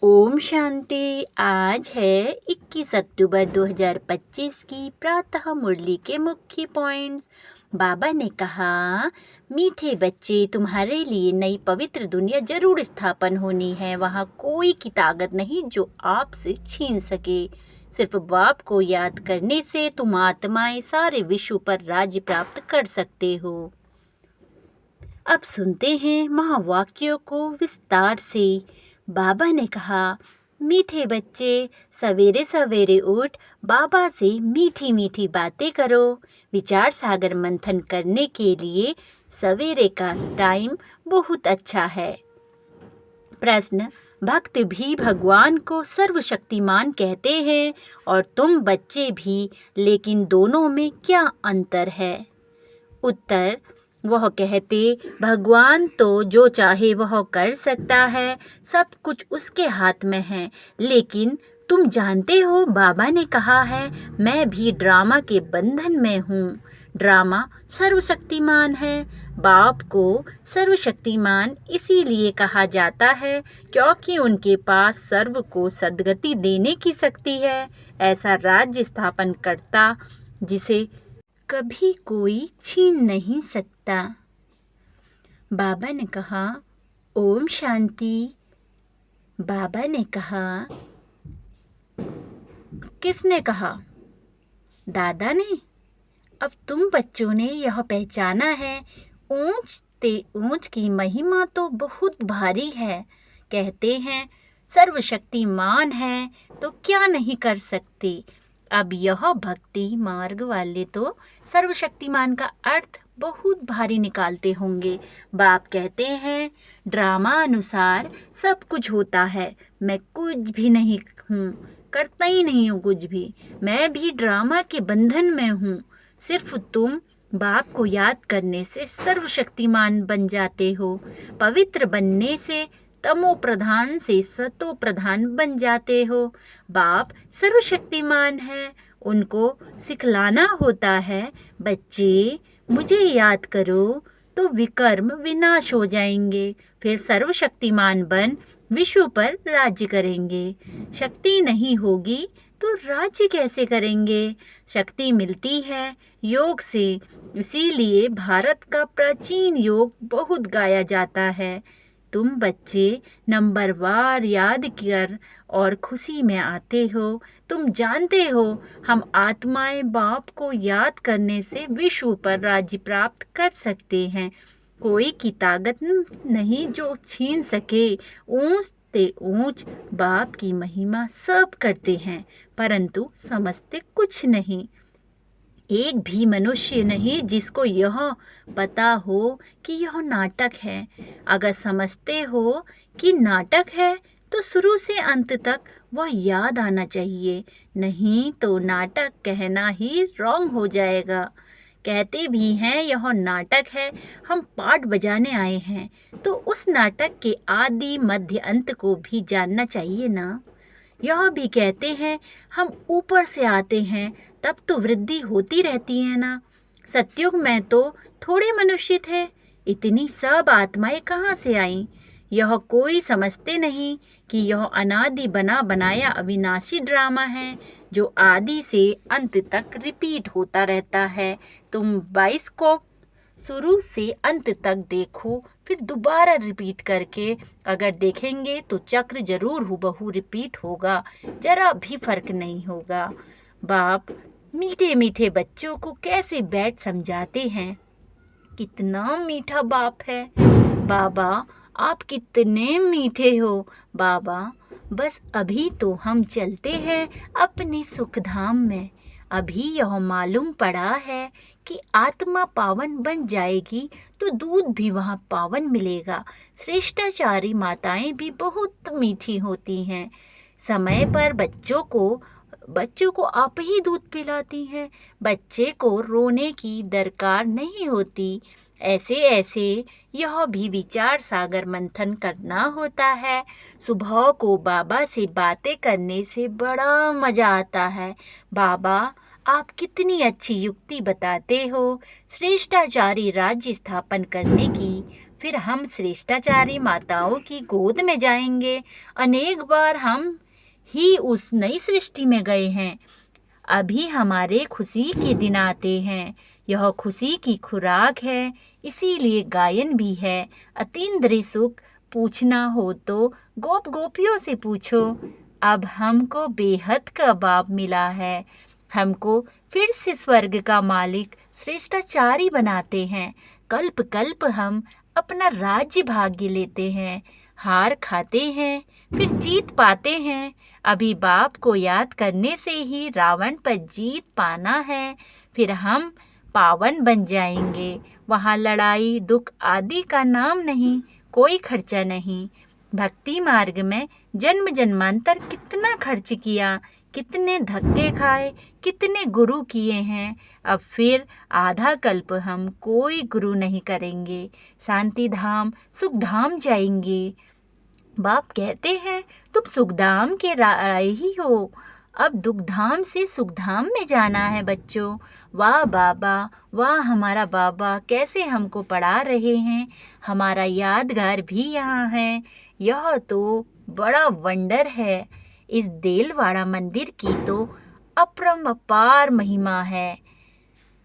ओम शांति। आज है 21 अक्टूबर 2025 की प्रातः मुरली के मुख्य पॉइंट्स। बाबा ने कहा, मीठे बच्चे, तुम्हारे लिए नई पवित्र दुनिया जरूर स्थापन होनी है। वहाँ कोई की ताकत नहीं जो आपसे छीन सके। सिर्फ बाप को याद करने से तुम आत्माएं सारे विश्व पर राज्य प्राप्त कर सकते हो। अब सुनते हैं महावाक्यों को विस्तार से। बाबा ने कहा, मीठे बच्चे, सवेरे सवेरे उठ बाबा से मीठी मीठी बातें करो। विचार सागर मंथन करने के लिए सवेरे का टाइम बहुत अच्छा है। प्रश्न, भक्त भी भगवान को सर्वशक्तिमान कहते हैं और तुम बच्चे भी, लेकिन दोनों में क्या अंतर है? उत्तर, वह कहते, भगवान तो जो चाहे वह कर सकता है, सब कुछ उसके हाथ में है। लेकिन तुम जानते हो, बाबा ने कहा है, मैं भी ड्रामा के बंधन में हूँ। ड्रामा सर्वशक्तिमान है। बाप को सर्वशक्तिमान इसीलिए कहा जाता है क्योंकि उनके पास सर्व को सद्गति देने की शक्ति है। ऐसा राज्य स्थापन करता जिसे कभी कोई छीन नहीं सकता। बाबा ने कहा, ओम शांति। बाबा ने कहा, किसने कहा? दादा ने। अब तुम बच्चों ने यह पहचाना है, ऊंच की महिमा तो बहुत भारी है। कहते हैं सर्वशक्तिमान है तो क्या नहीं कर सकते। अब यह भक्ति मार्ग वाले तो सर्वशक्तिमान का अर्थ बहुत भारी निकालते होंगे। बाप कहते हैं, ड्रामा अनुसार सब कुछ होता है, मैं कुछ भी नहीं हूँ, करता ही नहीं हूँ कुछ भी। मैं भी ड्रामा के बंधन में हूँ। सिर्फ तुम बाप को याद करने से सर्वशक्तिमान बन जाते हो। पवित्र बनने से तमो प्रधान से सतो प्रधान बन जाते हो। बाप सर्वशक्तिमान है, उनको सिखलाना होता है, बच्चे मुझे याद करो तो विकर्म विनाश हो जाएंगे, फिर सर्वशक्तिमान बन विश्व पर राज्य करेंगे। शक्ति नहीं होगी तो राज्य कैसे करेंगे? शक्ति मिलती है योग से। इसीलिए भारत का प्राचीन योग बहुत गाया जाता है। तुम बच्चे नंबरवार याद कर और खुशी में आते हो। तुम जानते हो, हम आत्माएं बाप को याद करने से विश्व पर राज्य प्राप्त कर सकते हैं। कोई की ताकत नहीं जो छीन सके। ऊंच ते ऊंच बाप की महिमा सब करते हैं, परंतु समझते कुछ नहीं। एक भी मनुष्य नहीं जिसको यह पता हो कि यह नाटक है। अगर समझते हो कि नाटक है तो शुरू से अंत तक वह याद आना चाहिए, नहीं तो नाटक कहना ही रॉन्ग हो जाएगा। कहते भी हैं यह नाटक है, हम पाठ बजाने आए हैं, तो उस नाटक के आदि मध्य अंत को भी जानना चाहिए ना। यह भी कहते हैं हम ऊपर से आते हैं, तब तो वृद्धि होती रहती है ना। सतयुग में तो थोड़े मनुष्य थे, इतनी सब आत्माएं कहाँ से आईं? यह कोई समझते नहीं कि यह अनादि बना बनाया अविनाशी ड्रामा है जो आदि से अंत तक रिपीट होता रहता है। तुम बाइस्कोप शुरू से अंत तक देखो, फिर दोबारा रिपीट करके अगर देखेंगे तो चक्र जरूर हूबहू रिपीट होगा, जरा भी फर्क नहीं होगा। बाप मीठे मीठे बच्चों को कैसे बैठ समझाते हैं। कितना मीठा बाप है। बाबा आप कितने मीठे हो। बाबा बस अभी तो हम चलते हैं अपने सुखधाम में। अभी यह मालूम पड़ा है कि आत्मा पावन बन जाएगी तो दूध भी वहाँ पावन मिलेगा। श्रेष्ठाचारी माताएं भी बहुत मीठी होती हैं। समय पर बच्चों को आप ही दूध पिलाती हैं। बच्चे को रोने की दरकार नहीं होती। ऐसे ऐसे यह भी विचार सागर मंथन करना होता है। सुबह को बाबा से बातें करने से बड़ा मजा आता है। बाबा आप कितनी अच्छी युक्ति बताते हो श्रेष्ठाचारी राज्य स्थापन करने की। फिर हम श्रेष्ठाचारी माताओं की गोद में जाएंगे। अनेक बार हम ही उस नई सृष्टि में गए हैं। अभी हमारे खुशी के दिन आते हैं। यह खुशी की खुराक है, इसीलिए गायन भी है। अतीन्द्रिय सुख पूछना हो तो गोप गोपियों से पूछो। अब हमको बेहद का बाप मिला है। हमको फिर से स्वर्ग का मालिक श्रेष्ठाचारी बनाते हैं। कल्प कल्प हम अपना राज्य भाग्य लेते हैं, हार खाते हैं, फिर जीत पाते हैं। अभी बाप को याद करने से ही रावण पर जीत पाना है। फिर हम पावन बन जाएंगे। वहाँ लड़ाई दुख आदि का नाम नहीं, कोई खर्चा नहीं। भक्ति मार्ग में जन्म जन्मांतर कितना खर्च किया, कितने धक्के खाए, कितने गुरु किए हैं। अब फिर आधा कल्प हम कोई गुरु नहीं करेंगे, शांति धाम सुख धाम जाएंगे। बाप कहते हैं तुम सुखधाम के राय ही हो, अब दुखधाम से सुखधाम में जाना है बच्चों। वाह बाबा, वाह हमारा बाबा कैसे हमको पढ़ा रहे हैं। हमारा यादगार भी यहाँ है। यह तो बड़ा वंडर है। इस देलवाड़ा मंदिर की तो अपरंपार महिमा है।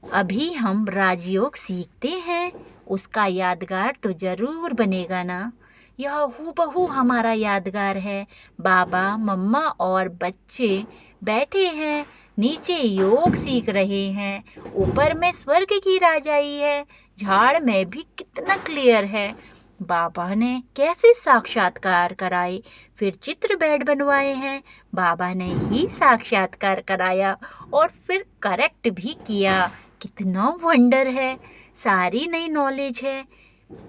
अभी हम राजयोग सीखते हैं, उसका यादगार तो जरूर बनेगा ना। यह हूबहू हमारा यादगार है। बाबा मम्मा और बच्चे बैठे हैं, नीचे योग सीख रहे हैं, ऊपर में स्वर्ग की राजाई है। झाड़ में भी कितना क्लियर है। बाबा ने कैसे साक्षात्कार कराए, फिर चित्र बेड बनवाए हैं। बाबा ने ही साक्षात्कार कराया और फिर करेक्ट भी किया। कितना वंडर है, सारी नई नॉलेज है।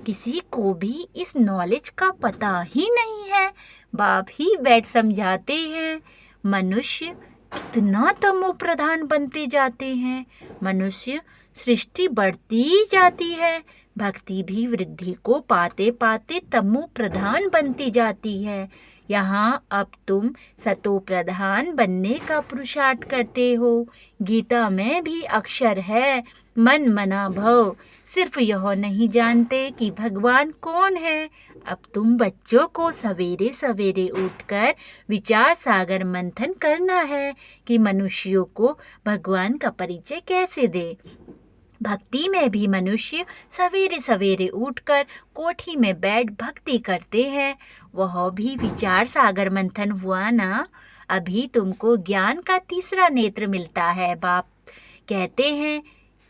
किसी को भी इस नॉलेज का पता ही नहीं है। बाप ही बैठ समझाते हैं। मनुष्य कितना तमो प्रधान बनते जाते हैं। मनुष्य सृष्टि बढ़ती जाती है, भक्ति भी वृद्धि को पाते पाते तमो प्रधान बनती जाती है। यहाँ अब तुम सतो प्रधान बनने का पुरुषार्थ करते हो। गीता में भी अक्षर है मन मना भव। सिर्फ यह नहीं जानते कि भगवान कौन है। अब तुम बच्चों को सवेरे सवेरे उठकर विचार सागर मंथन करना है कि मनुष्यों को भगवान का परिचय कैसे दे। भक्ति में भी मनुष्य सवेरे सवेरे उठकर कोठी में बैठ भक्ति करते हैं। वह भी विचार सागर मंथन हुआ ना। अभी तुमको ज्ञान का तीसरा नेत्र मिलता है। बाप कहते हैं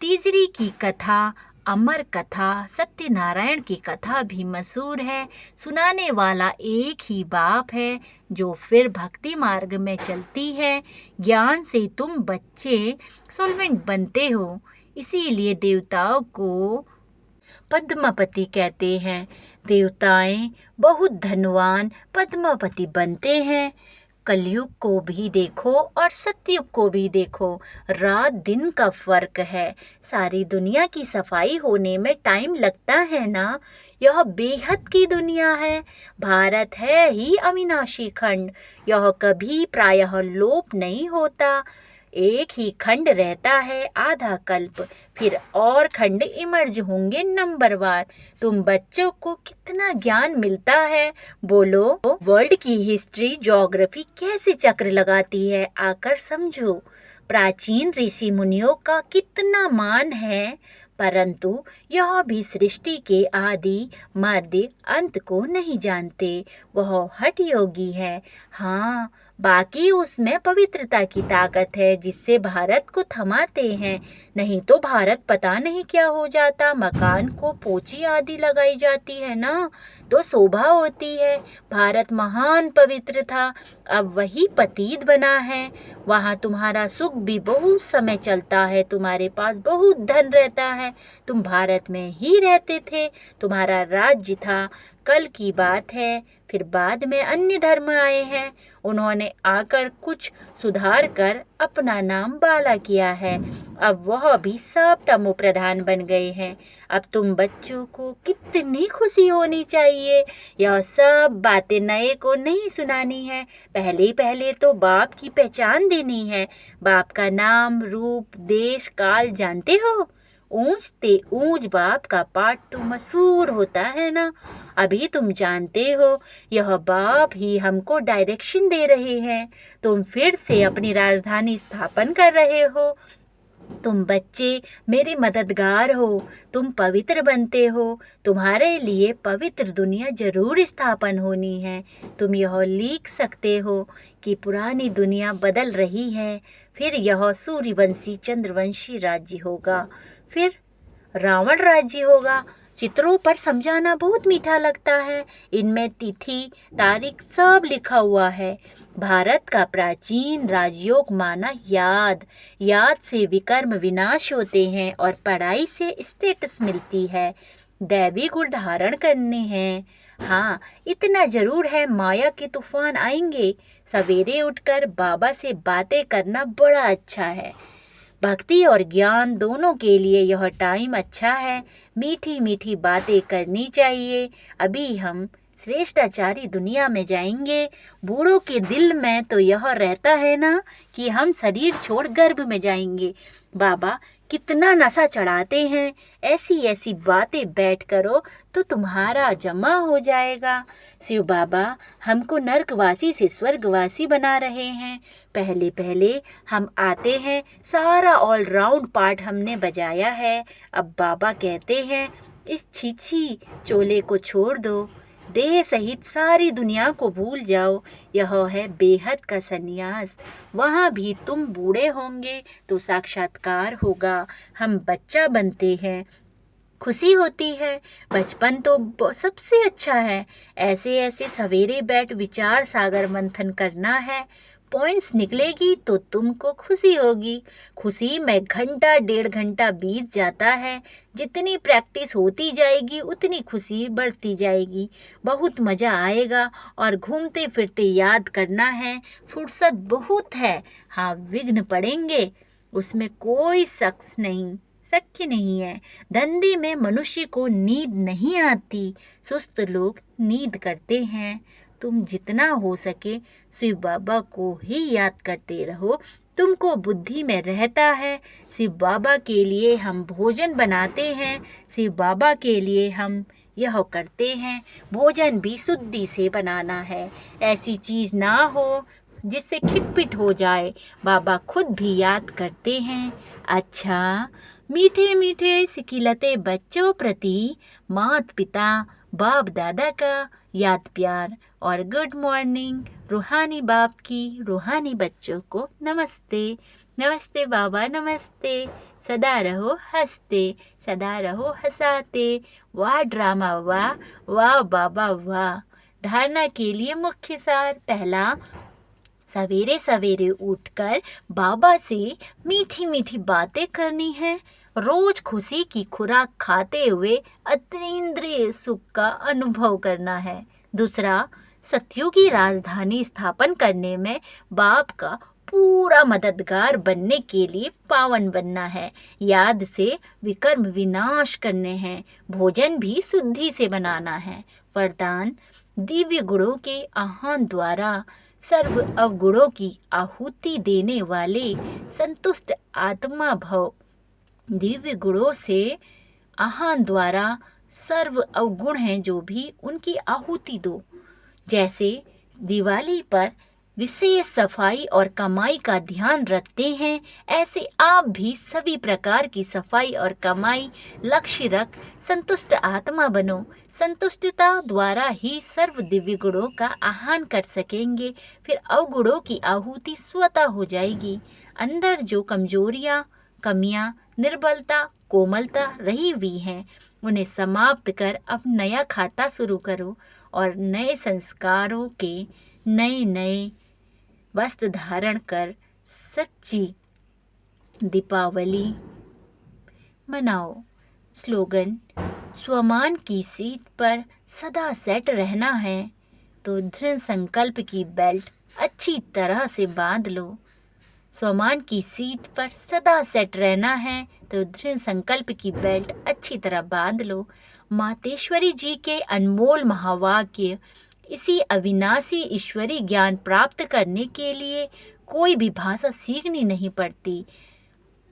तीसरी की कथा अमर कथा, सत्यनारायण की कथा भी मशहूर है। सुनाने वाला एक ही बाप है जो फिर भक्ति मार्ग में चलती है। ज्ञान से तुम बच्चे सोलवेंट बनते हो, इसीलिए देवताओं को पद्मापति कहते हैं। देवताएं बहुत धनवान पद्मापति बनते हैं। कलयुग को भी देखो और सतयुग को भी देखो, रात दिन का फर्क है। सारी दुनिया की सफाई होने में टाइम लगता है ना। यह बेहद की दुनिया है। भारत है ही अविनाशी खंड। यह कभी प्रायः लोप नहीं होता। एक ही खंड रहता है आधा कल्प, फिर और खंड इमर्ज होंगे नंबरवार। तुम बच्चों को कितना ज्ञान मिलता है बोलो। वर्ल्ड की हिस्ट्री ज्योग्राफी कैसे चक्र लगाती है, आकर समझो। प्राचीन ऋषि मुनियों का कितना मान है, परंतु यह भी सृष्टि के आदि मध्य अंत को नहीं जानते। वह हठ योगी है। हाँ, बाकी उसमें पवित्रता की ताकत है जिससे भारत को थमाते हैं। नहीं तो भारत पता नहीं क्या हो जाता। मकान को पोची आदि लगाई जाती है ना, तो शोभा होती है। भारत महान पवित्र था, अब वही पतित बना है। वहाँ तुम्हारा सुख भी बहुत समय चलता है, तुम्हारे पास बहुत धन रहता है। तुम भारत में ही रहते थे, तुम्हारा राज्य था। कल की बात है, फिर बाद में अन्य धर्म आए हैं। उन्होंने आकर कुछ सुधार कर अपना नाम बाला किया है। अब वह भी सब तमो प्रधान बन गए हैं। अब तुम बच्चों को कितनी खुशी होनी चाहिए। यह सब बातें नए को नहीं सुनानी है, पहले पहले तो बाप की पहचान देनी है। बाप का नाम रूप देश काल जानते हो, ऊंचते ऊंच बाप का पाठ तो मशहूर होता है ना। अभी तुम जानते हो यह बाप ही हमको डायरेक्शन दे रहे हैं। तुम फिर से अपनी राजधानी स्थापन कर रहे हो। तुम बच्चे मेरे मददगार हो। तुम पवित्र बनते हो। तुम्हारे लिए पवित्र दुनिया जरूर स्थापन होनी है। तुम यह लिख सकते हो कि पुरानी दुनिया बदल रही है, फिर यह सूर्यवंशी चंद्रवंशी राज्य होगा, फिर रावण राज्य होगा। चित्रों पर समझाना बहुत मीठा लगता है। इनमें तिथि तारीख सब लिखा हुआ है। भारत का प्राचीन राजयोग माना याद। याद से विकर्म विनाश होते हैं और पढ़ाई से स्टेटस मिलती है। दैवी गुण धारण करने हैं। हाँ, इतना जरूर है माया के तूफान आएंगे। सवेरे उठकर बाबा से बातें करना बड़ा अच्छा है। भक्ति और ज्ञान दोनों के लिए यह टाइम अच्छा है। मीठी मीठी बातें करनी चाहिए। अभी हम श्रेष्ठाचारी दुनिया में जाएंगे। बूढ़ों के दिल में तो यह रहता है ना कि हम शरीर छोड़ गर्भ में जाएंगे। बाबा कितना नशा चढ़ाते हैं। ऐसी ऐसी बातें बैठ करो तो तुम्हारा जमा हो जाएगा। शिव बाबा हमको नर्कवासी से स्वर्गवासी बना रहे हैं। पहले पहले हम आते हैं, सारा ऑलराउंड पार्ट हमने बजाया है। अब बाबा कहते हैं इस छीछी चोले को छोड़ दो, देह सहित सारी दुनिया को भूल जाओ। यह है बेहद का सन्यास। वहाँ भी तुम बूढ़े होंगे तो साक्षात्कार होगा। हम बच्चा बनते हैं, खुशी होती है। बचपन तो सबसे अच्छा है। ऐसे ऐसे सवेरे बैठ विचार सागर मंथन करना है। पॉइंट्स निकलेगी तो तुमको खुशी होगी। खुशी में घंटा 1.5 घंटा बीत जाता है। जितनी प्रैक्टिस होती जाएगी उतनी खुशी बढ़ती जाएगी। बहुत मज़ा आएगा और घूमते फिरते याद करना है। फुर्सत बहुत है। हाँ, विघ्न पड़ेंगे, उसमें कोई शक नहीं है। धंधे में मनुष्य को नींद नहीं आती। सुस्त लोग नींद करते हैं। तुम जितना हो सके शिव बाबा को ही याद करते रहो। तुमको बुद्धि में रहता है। शिव बाबा के लिए हम भोजन बनाते हैं। शिव बाबा के लिए हम यह करते हैं। भोजन भी शुद्धि से बनाना है। ऐसी चीज़ ना हो जिससे खिटपिट हो जाए। बाबा खुद भी याद करते हैं। अच्छा, मीठे मीठे सिकिलते बच्चों प्रति मात पिता बाप दादा का याद प्यार और गुड मॉर्निंग। रूहानी बाप की रूहानी बच्चों को नमस्ते। नमस्ते बाबा, नमस्ते। सदा रहो हंसते, सदा रहो हंसाते। वाह ड्रामा वाह, वाह बाबा वाह। धारणा के लिए मुख्य सार। पहला, सवेरे सवेरे उठकर बाबा से मीठी मीठी बातें करनी है। रोज खुशी की खुराक खाते हुए अतीन्द्रिय सुख का अनुभव करना है। दूसरा, सत्युग की राजधानी स्थापन करने में बाप का पूरा मददगार बनने के लिए पावन बनना है। याद से विकर्म विनाश करने हैं। भोजन भी शुद्धि से बनाना है। वरदान, दिव्य गुणों के आह्वान द्वारा सर्व अवगुणों की आहुति देने वाले संतुष्ट आत्मा भव। दिव्य गुणों से आह्वान द्वारा सर्व अवगुण हैं जो भी, उनकी आहुति दो। जैसे दिवाली पर विशेष सफाई और कमाई का ध्यान रखते हैं, ऐसे आप भी सभी प्रकार की सफाई और कमाई लक्ष्य रख संतुष्ट आत्मा बनो। संतुष्टता द्वारा ही सर्व दिव्य गुणों का आह्वान कर सकेंगे। फिर अवगुणों की आहुति स्वतः हो जाएगी। अंदर जो कमजोरियाँ, कमियाँ, निर्बलता, कोमलता रही हुई हैं, उन्हें समाप्त कर अब नया खाता शुरू करो और नए संस्कारों के नए नए वस्त्र धारण कर सच्ची दीपावली मनाओ। स्लोगन, स्वमान की सीट पर सदा सेट रहना है तो दृढ़ संकल्प की बेल्ट अच्छी तरह से बांध लो। स्वमान की सीट पर सदा सेट रहना है तो दृढ़ संकल्प की बेल्ट अच्छी तरह बांध लो। मातेश्वरी जी के अनमोल महावाक्य। इसी अविनाशी ईश्वरी ज्ञान प्राप्त करने के लिए कोई भी भाषा सीखनी नहीं पड़ती।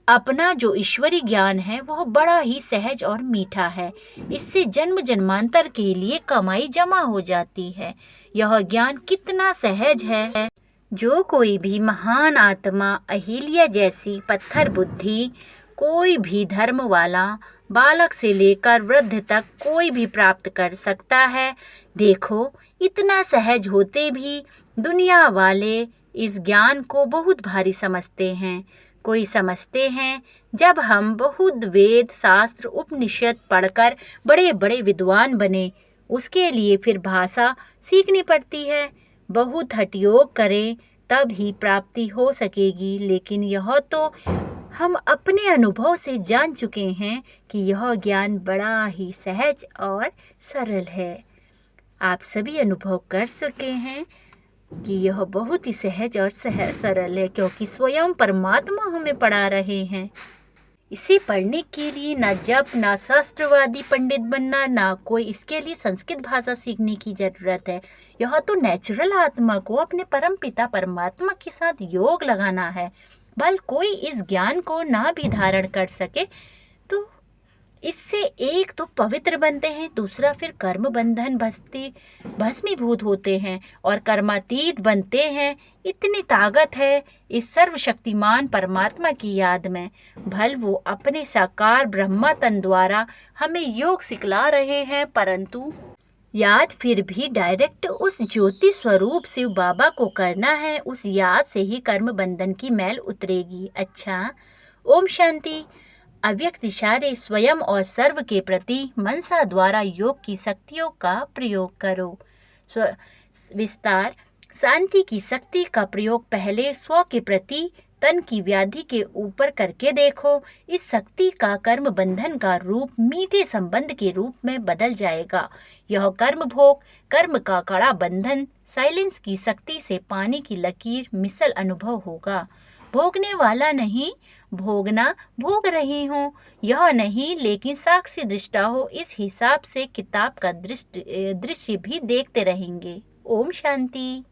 अपना जो ईश्वरी ज्ञान है वह बड़ा ही सहज और मीठा है। इससे जन्म जन्मांतर के लिए कमाई जमा हो जाती है। यह ज्ञान कितना सहज है। जो कोई भी महान आत्मा अहिल्या जैसी पत्थर बुद्धि, कोई भी धर्म वाला बालक से लेकर वृद्ध तक कोई भी प्राप्त कर सकता है। देखो, इतना सहज होते भी दुनिया वाले इस ज्ञान को बहुत भारी समझते हैं। कोई समझते हैं जब हम बहुत वेद शास्त्र उपनिषद पढ़कर बड़े बड़े विद्वान बने, उसके लिए फिर भाषा सीखनी पड़ती है, बहुत हठ योग करें तब ही प्राप्ति हो सकेगी। लेकिन यह तो हम अपने अनुभव से जान चुके हैं कि यह ज्ञान बड़ा ही सहज और सरल है। आप सभी अनुभव कर सके हैं कि यह बहुत ही सहज और सरल है, क्योंकि स्वयं परमात्मा हमें पढ़ा रहे हैं। इसे पढ़ने के लिए ना जप, ना शास्त्रवादी पंडित बनना, ना कोई इसके लिए संस्कृत भाषा सीखने की जरूरत है। यह तो नेचुरल आत्मा को अपने परम पिता परमात्मा के साथ योग लगाना है। भल कोई इस ज्ञान को ना भी धारण कर सके तो इससे एक तो पवित्र बनते हैं, दूसरा फिर कर्म बंधन भस्मीभूत होते हैं और कर्मातीत बनते हैं। इतनी ताकत है इस सर्वशक्तिमान परमात्मा की याद में। भल वो अपने साकार ब्रह्मा तन द्वारा हमें योग सिखला रहे हैं, परंतु याद फिर भी डायरेक्ट उस ज्योति स्वरूप शिव बाबा को करना है। उस याद से ही कर्म बंधन की मैल उतरेगी। अच्छा, ओम शांति। अव्यक्त इशारे स्वयं और सर्व के प्रति मनसा द्वारा योग की शक्तियों का प्रयोग करो। विस्तार शांति की शक्ति का प्रयोग पहले स्व के प्रति तन की व्याधि के ऊपर करके देखो। इस शक्ति का कर्म बंधन का रूप मीठे संबंध के रूप में बदल जाएगा। यह कर्म भोग, कर्म का कड़ा बंधन, साइलेंस की शक्ति से पानी की लकीर मिसल अनुभव होगा। भोगने वाला नहीं, भोगना भोग रही हूँ यह नहीं, लेकिन साक्षी दृष्टा हो इस हिसाब से किताब का दृश्य भी देखते रहेंगे। ओम शांति।